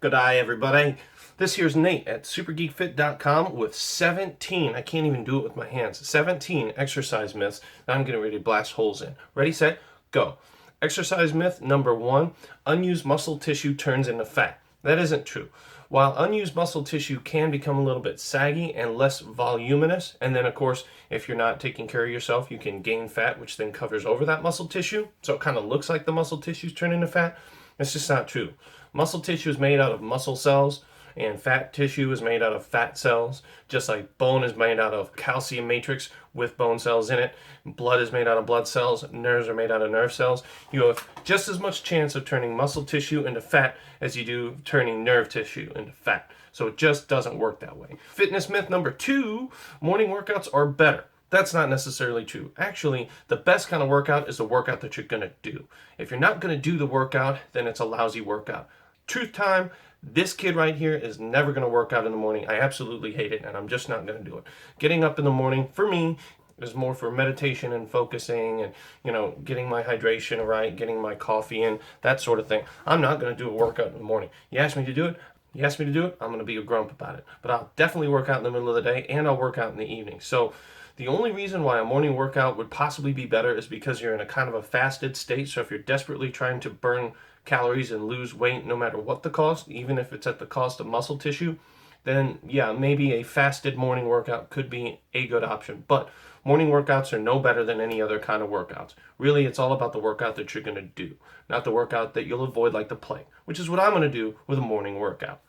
Good eye, everybody. This here's Nate at supergeekfit.com with 17, I can't even do it with my hands, 17 exercise myths that I'm getting ready to blast holes in. Ready, set, go. Exercise myth number 1, unused muscle tissue turns into fat. That isn't true. While unused muscle tissue can become a little bit saggy and less voluminous, and then of course, if you're not taking care of yourself, you can gain fat, which then covers over that muscle tissue, so it kind of looks like the muscle tissues turn into fat. It's just not true. Muscle tissue is made out of muscle cells, and fat tissue is made out of fat cells, just like bone is made out of calcium matrix with bone cells in it. Blood is made out of blood cells. Nerves are made out of nerve cells. You have just as much chance of turning muscle tissue into fat as you do turning nerve tissue into fat. So it just doesn't work that way. Fitness myth number 2, morning workouts are better. That's not necessarily true. Actually, the best kind of workout is the workout that you're going to do. If you're not going to do the workout, then it's a lousy workout. Truth time, this kid right here is never going to work out in the morning. I absolutely hate it, and I'm just not going to do it. Getting up in the morning, for me, is more for meditation and focusing and, getting my hydration right, getting my coffee in, that sort of thing. I'm not going to do a workout in the morning. You ask me to do it, I'm going to be a grump about it. But I'll definitely work out in the middle of the day, and I'll work out in the evening. So the only reason why a morning workout would possibly be better is because you're in a kind of a fasted state. So if you're desperately trying to burn calories and lose weight, no matter what the cost, even if it's at the cost of muscle tissue, then yeah, maybe a fasted morning workout could be a good option. But morning workouts are no better than any other kind of workouts. Really, it's all about the workout that you're going to do, not the workout that you'll avoid like the plague, which is what I'm going to do with a morning workout.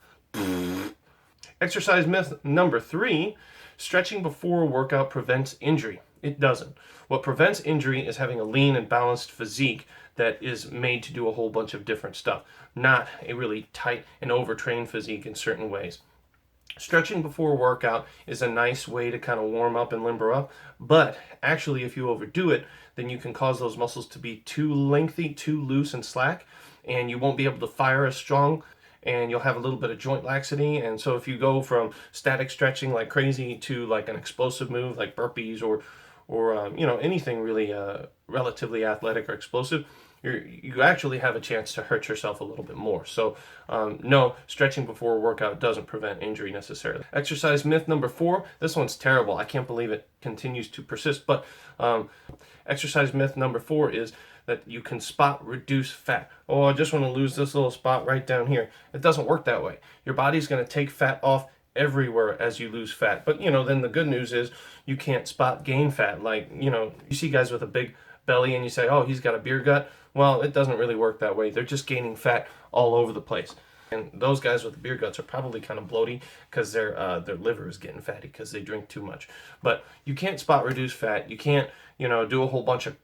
Exercise myth number 3, stretching before a workout prevents injury. It doesn't. What prevents injury is having a lean and balanced physique that is made to do a whole bunch of different stuff, not a really tight and overtrained physique in certain ways. Stretching before a workout is a nice way to kind of warm up and limber up, but actually if you overdo it, then you can cause those muscles to be too lengthy, too loose and slack, and you won't be able to fire as strong, and you'll have a little bit of joint laxity. And so if you go from static stretching like crazy to like an explosive move like burpees or anything really relatively athletic or explosive, you actually have a chance to hurt yourself a little bit more. So no, stretching before a workout doesn't prevent injury necessarily. Exercise myth number 4, this one's terrible. I can't believe it continues to persist, but exercise myth number 4 is that you can spot reduce fat. Oh, I just want to lose this little spot right down here. It doesn't work that way. Your body's going to take fat off everywhere as you lose fat. But then the good news is you can't spot gain fat. Like, you see guys with a big belly and you say, oh, he's got a beer gut. Well, it doesn't really work that way. They're just gaining fat all over the place. And those guys with the beer guts are probably kind of bloaty because their liver is getting fatty because they drink too much. But you can't spot reduce fat. You can't, do a whole bunch of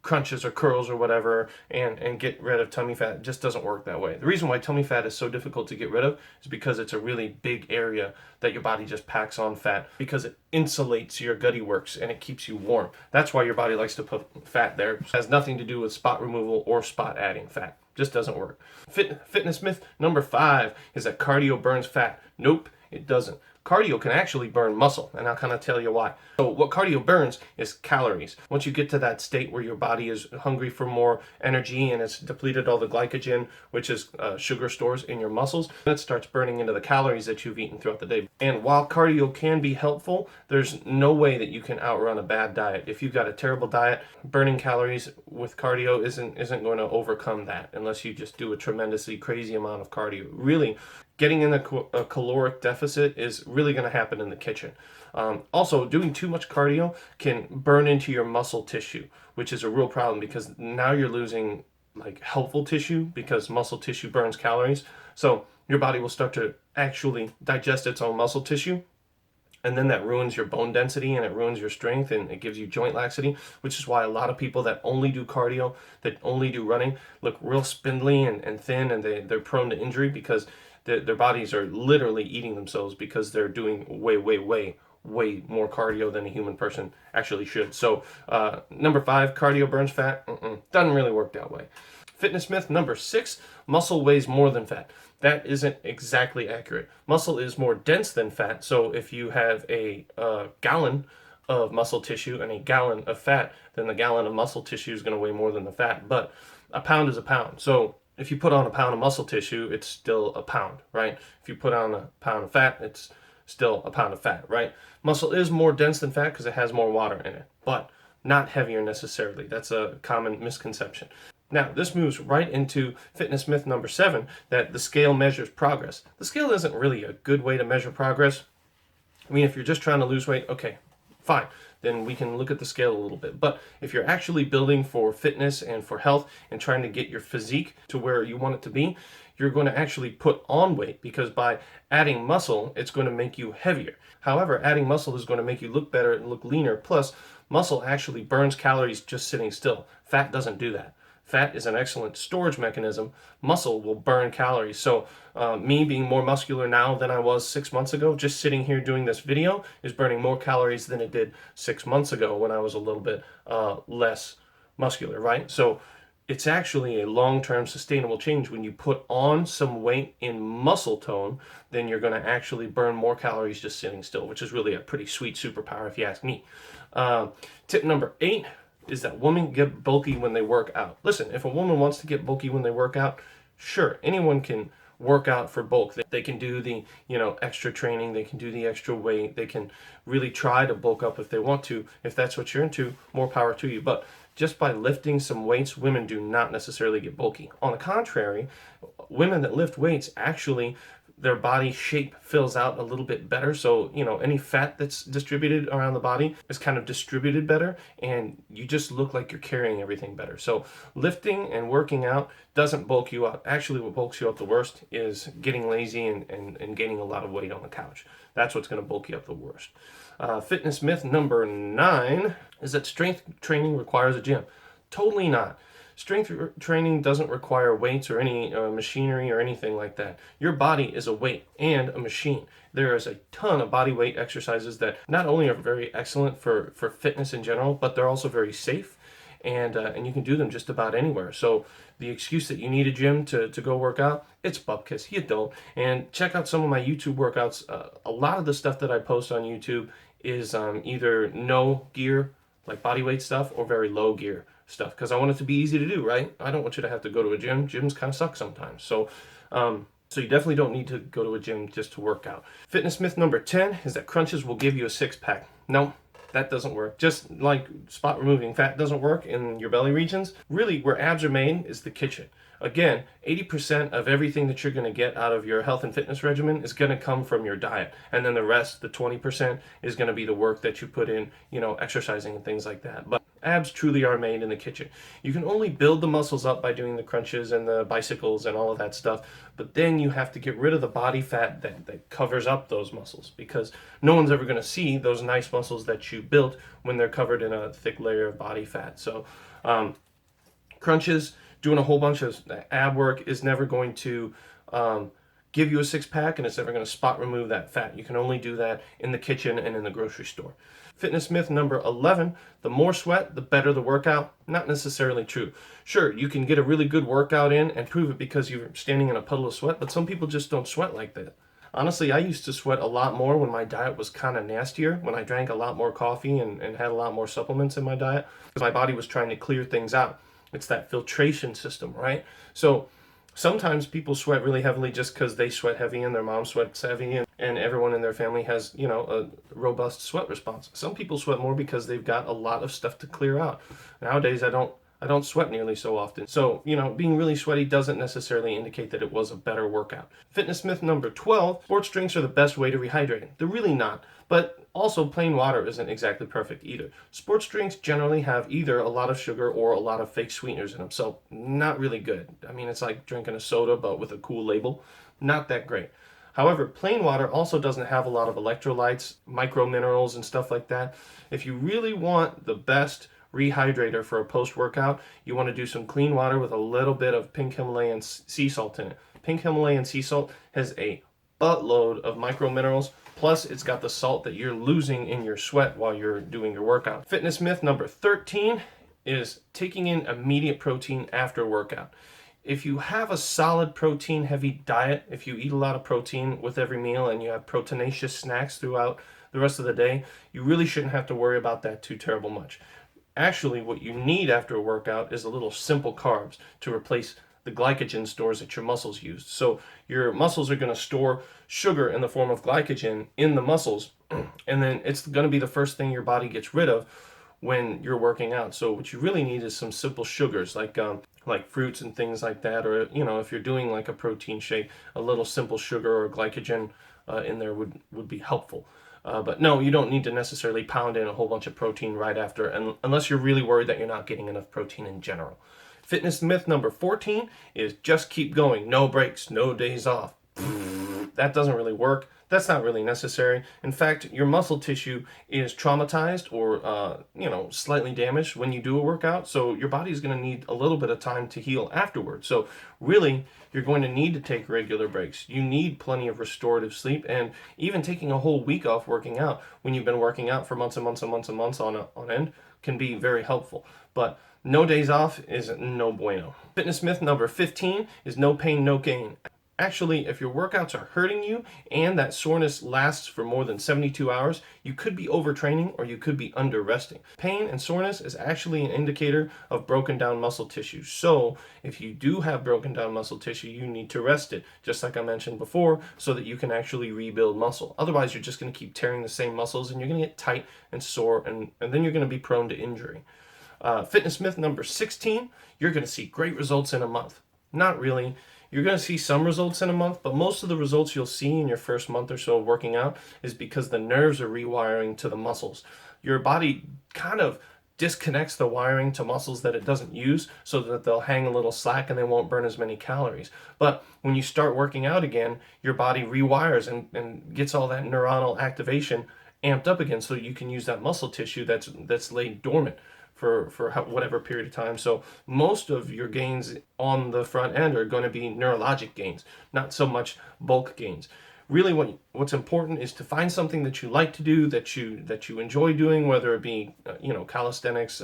crunches or curls or whatever and get rid of tummy fat. It just doesn't work that way. The reason why tummy fat is so difficult to get rid of is because it's a really big area that your body just packs on fat because it insulates your gutty works and it keeps you warm. That's why your body likes to put fat there. It has nothing to do with spot removal or spot adding fat. Just doesn't work. Fitness myth number 5 is that cardio burns fat. Nope, it doesn't. Cardio can actually burn muscle, and I'll kind of tell you why. So what cardio burns is calories. Once you get to that state where your body is hungry for more energy and it's depleted all the glycogen, which is sugar stores in your muscles, it starts burning into the calories that you've eaten throughout the day. And while cardio can be helpful, there's no way that you can outrun a bad diet. If you've got a terrible diet, burning calories with cardio isn't going to overcome that unless you just do a tremendously crazy amount of cardio. Really, getting in a caloric deficit is really going to happen in the kitchen. Also, doing too much cardio can burn into your muscle tissue, which is a real problem because now you're losing like helpful tissue because muscle tissue burns calories. So your body will start to actually digest its own muscle tissue. And then that ruins your bone density and it ruins your strength and it gives you joint laxity, which is why a lot of people that only do cardio, that only do running, look real spindly and thin, and they're prone to injury because their bodies are literally eating themselves because they're doing way more cardio than a human person actually should. So number 5, cardio burns fat. Doesn't really work that way. Fitness myth number 6, muscle weighs more than fat. That isn't exactly accurate. Muscle is more dense than fat, so if you have a gallon of muscle tissue and a gallon of fat, then the gallon of muscle tissue is going to weigh more than the fat. But a pound is a pound. So If you put on a pound of muscle tissue, it's still a pound, right? If you put on a pound of fat, it's still a pound of fat, right? Muscle is more dense than fat because it has more water in it, but not heavier necessarily. That's a common misconception. Now, this moves right into fitness myth number 7, that the scale measures progress. The scale isn't really a good way to measure progress. I mean, if you're just trying to lose weight, okay, fine. Then we can look at the scale a little bit. But if you're actually building for fitness and for health and trying to get your physique to where you want it to be, you're going to actually put on weight, because by adding muscle, it's going to make you heavier. However, adding muscle is going to make you look better and look leaner. Plus, muscle actually burns calories just sitting still. Fat doesn't do that. Fat is an excellent storage mechanism. Muscle will burn calories. So me being more muscular now than I was 6 months ago, just sitting here doing this video is burning more calories than it did 6 months ago when I was a little bit less muscular, right? So it's actually a long-term sustainable change. When you put on some weight in muscle tone, then you're going to actually burn more calories just sitting still, which is really a pretty sweet superpower if you ask me. Tip number 8 is that women get bulky when they work out. Listen, if a woman wants to get bulky when they work out, sure, anyone can work out for bulk. They can do the, extra training, they can do the extra weight, they can really try to bulk up if they want to. If that's what you're into, more power to you. But just by lifting some weights, women do not necessarily get bulky. On the contrary, women that lift weights actually, their body shape fills out a little bit better. So, any fat that's distributed around the body is kind of distributed better, and you just look like you're carrying everything better. So lifting and working out doesn't bulk you up. Actually, what bulks you up the worst is getting lazy and gaining a lot of weight on the couch. That's what's going to bulk you up the worst. Fitness myth number 9 is that strength training requires a gym. Totally not. Strength training doesn't require weights or any machinery or anything like that. Your body is a weight and a machine. There is a ton of body weight exercises that not only are very excellent for fitness in general, but they're also very safe, and you can do them just about anywhere. So the excuse that you need a gym to go work out, it's bupkis. You don't. And check out some of my YouTube workouts. A lot of the stuff that I post on YouTube is either no gear, like body weight stuff, or very low gear stuff, because I want it to be easy to do, right? I don't want you to have to go to a gym. Gyms kind of suck sometimes. So you definitely don't need to go to a gym just to work out. Fitness myth number 10 is that crunches will give you a six-pack. No, that doesn't work. Just like spot removing fat doesn't work in your belly regions, really where abs are made is the kitchen. Again, 80% of everything that you're going to get out of your health and fitness regimen is going to come from your diet. And then the rest, the 20%, is going to be the work that you put in, exercising and things like that. But abs truly are made in the kitchen. You can only build the muscles up by doing the crunches and the bicycles and all of that stuff. But then you have to get rid of the body fat that covers up those muscles, because no one's ever going to see those nice muscles that you built when they're covered in a thick layer of body fat. So crunches, doing a whole bunch of ab work is never going to give you a six-pack, and it's never going to spot remove that fat. You can only do that in the kitchen and in the grocery store. Fitness myth number 11, the more sweat, the better the workout. Not necessarily true. Sure, you can get a really good workout in and prove it because you're standing in a puddle of sweat, but some people just don't sweat like that. Honestly, I used to sweat a lot more when my diet was kind of nastier, when I drank a lot more coffee and had a lot more supplements in my diet, because my body was trying to clear things out. It's that filtration system, right? So sometimes people sweat really heavily just because they sweat heavy and their mom sweats heavy, and everyone in their family has, a robust sweat response. Some people sweat more because they've got a lot of stuff to clear out. Nowadays, I don't sweat nearly so often. So, being really sweaty doesn't necessarily indicate that it was a better workout. Fitness myth number 12, sports drinks are the best way to rehydrate. They're really not. But also, plain water isn't exactly perfect either. Sports drinks generally have either a lot of sugar or a lot of fake sweeteners in them, so not really good. I mean, it's like drinking a soda but with a cool label. Not that great. However, plain water also doesn't have a lot of electrolytes, micro minerals, and stuff like that. If you really want the best rehydrator for a post-workout, you want to do some clean water with a little bit of pink Himalayan sea salt in it. Pink Himalayan sea salt has a buttload of micro minerals, plus it's got the salt that you're losing in your sweat while you're doing your workout. Fitness myth number 13 is taking in immediate protein after a workout. If you have a solid protein heavy diet, if you eat a lot of protein with every meal and you have proteinaceous snacks throughout the rest of the day, you really shouldn't have to worry about that too terrible much. Actually, what you need after a workout is a little simple carbs to replace the glycogen stores that your muscles use. So your muscles are going to store sugar in the form of glycogen in the muscles, and then it's going to be the first thing your body gets rid of when you're working out. So what you really need is some simple sugars like fruits and things like that, or if you're doing like a protein shake, a little simple sugar or glycogen in there would be helpful. But no, you don't need to necessarily pound in a whole bunch of protein right after, unless you're really worried that you're not getting enough protein in general. Fitness myth number 14 is just keep going. No breaks, no days off. That doesn't really work. That's not really necessary. In fact, your muscle tissue is traumatized or slightly damaged when you do a workout, so your body is going to need a little bit of time to heal afterwards. So really, you're going to need to take regular breaks. You need plenty of restorative sleep, and even taking a whole week off working out when you've been working out for months and months and months and months on end can be very helpful. But no days off is no bueno. Fitness myth number 15 is no pain, no gain. Actually, if your workouts are hurting you and that soreness lasts for more than 72 hours, you could be overtraining or you could be under-resting. Pain and soreness is actually an indicator of broken down muscle tissue. So if you do have broken down muscle tissue, you need to rest it, just like I mentioned before, so that you can actually rebuild muscle. Otherwise, you're just going to keep tearing the same muscles and you're going to get tight and sore, and then you're going to be prone to injury. Fitness myth number 16, you're going to see great results in a month. Not really. You're going to see some results in a month, but most of the results you'll see in your first month or so of working out is because the nerves are rewiring to the muscles. Your body kind of disconnects the wiring to muscles that it doesn't use so that they'll hang a little slack and they won't burn as many calories. But when you start working out again, your body rewires and gets all that neuronal activation amped up again so you can use that muscle tissue that's laid dormant for whatever period of time. So most of your gains on the front end are going to be neurologic gains, not so much bulk gains. Really, what's important is to find something that you like to do, that you enjoy doing, whether it be calisthenics,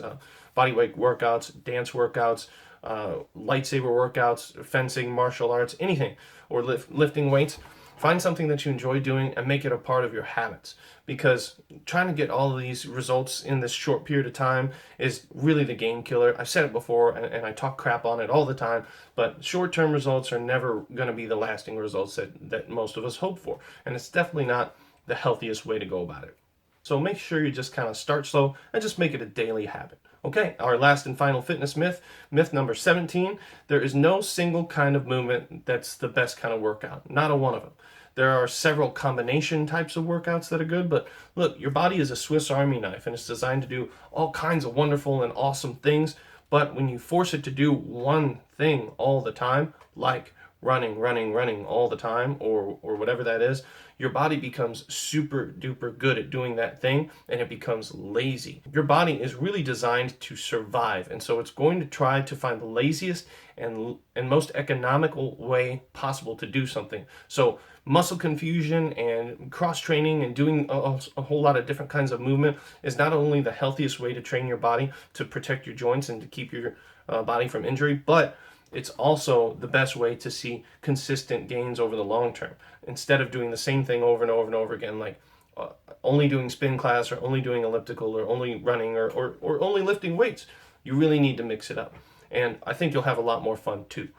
bodyweight workouts, dance workouts, lightsaber workouts, fencing, martial arts, anything, or lifting weights. Find something that you enjoy doing and make it a part of your habits, because trying to get all of these results in this short period of time is really the game killer. I've said it before and I talk crap on it all the time, but short-term results are never going to be the lasting results that most of us hope for, and it's definitely not the healthiest way to go about it. So make sure you just kind of start slow and just make it a daily habit. Okay, our last and final fitness myth, myth number 17, there is no single kind of movement that's the best kind of workout. Not a one of them. There are several combination types of workouts that are good, but look, your body is a Swiss Army knife and it's designed to do all kinds of wonderful and awesome things, but when you force it to do one thing all the time, like running all the time, or whatever that is, your body becomes super duper good at doing that thing and it becomes lazy. Your body is really designed to survive, and so it's going to try to find the laziest and most economical way possible to do something. So muscle confusion and cross training and doing a whole lot of different kinds of movement is not only the healthiest way to train your body to protect your joints and to keep your body from injury, but it's also the best way to see consistent gains over the long term. Instead of doing the same thing over and over and over again, like only doing spin class or only doing elliptical or only running or only lifting weights, you really need to mix it up. And I think you'll have a lot more fun too.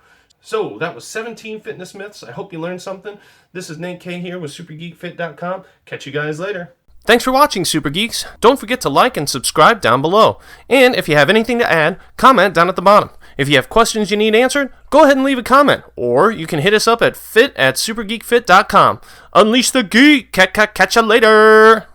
So that was 17 fitness myths. I hope you learned something. This is Nate K here with SuperGeekFit.com. Catch you guys later. Thanks for watching, Super Geeks. Don't forget to like and subscribe down below. And if you have anything to add, comment down at the bottom. If you have questions you need answered, go ahead and leave a comment. Or you can hit us up at fit@supergeekfit.com. Unleash the geek. Catch ya later.